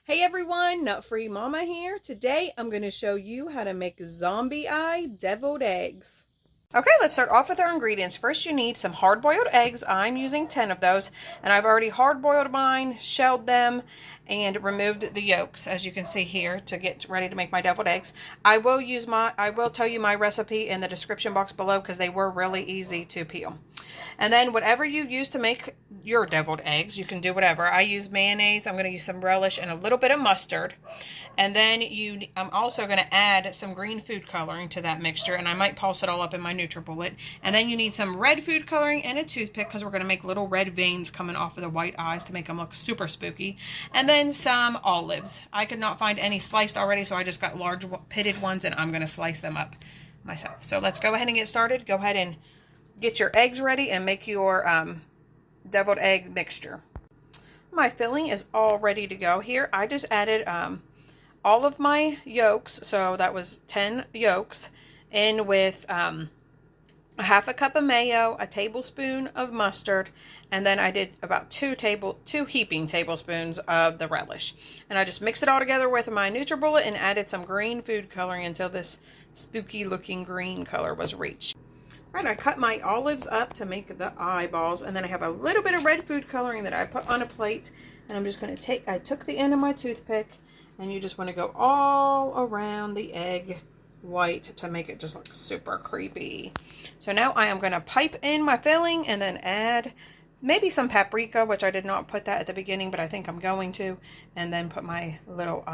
Hey everyone, Nut Free Mama here. Today I'm going to show you how to make zombie eye deviled eggs. Okay, let's start off with our ingredients. First you need some hard-boiled eggs. I'm using 10 of those, and I've already hard-boiled mine, shelled them, and removed the yolks, as you can see here, to get ready to make my deviled eggs. I will tell you my recipe in the description box below because they were really easy to peel. And then whatever you use to make your deviled eggs, you can do whatever. I use mayonnaise. I'm going to use some relish and a little bit of mustard. And then I'm also going to add some green food coloring to that mixture, and I might pulse it all up in my nutribullet. And then you need some red food coloring and a toothpick because we're going to make little red veins coming off of the white eyes to make them look super spooky. And then some olives. I could not find any sliced already, so I just got large pitted ones, and I'm going to slice them up myself. So let's go ahead and get started. Go ahead and get your eggs ready and make your deviled egg mixture. My filling is all ready to go here. I just added all of my yolks, so that was 10 yolks, in with a half a cup of mayo, a tablespoon of mustard, and then I did about two heaping tablespoons of the relish. And I just mixed it all together with my nutribullet and added some green food coloring until this spooky looking green color was reached. Right, I cut my olives up to make the eyeballs, and then I have a little bit of red food coloring that I put on a plate, and I'm just going to I took the end of my toothpick, and you just want to go all around the egg white to make it just look super creepy. So now I am going to pipe in my filling and then add maybe some paprika, which I did not put that at the beginning, but I think I'm going to, and then put my little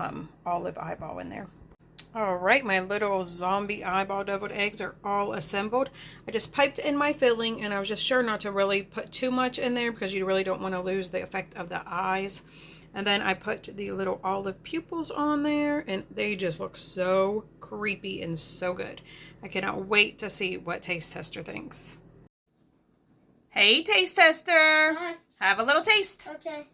olive eyeball in there. Alright, my little zombie eyeball deviled eggs are all assembled. I just piped in my filling, and I was just sure not to really put too much in there because you really don't want to lose the effect of the eyes. And then I put the little olive pupils on there, and they just look so creepy and so good. I cannot wait to see what Taste Tester thinks. Hey, Taste Tester! Hi. Have a little taste. Okay.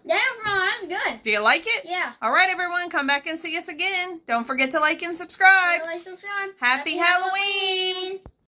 Yeah, that's good. Do you like it? Yeah. All right, everyone, come back and see us again. Don't forget to like and subscribe. Like, subscribe. Happy Halloween.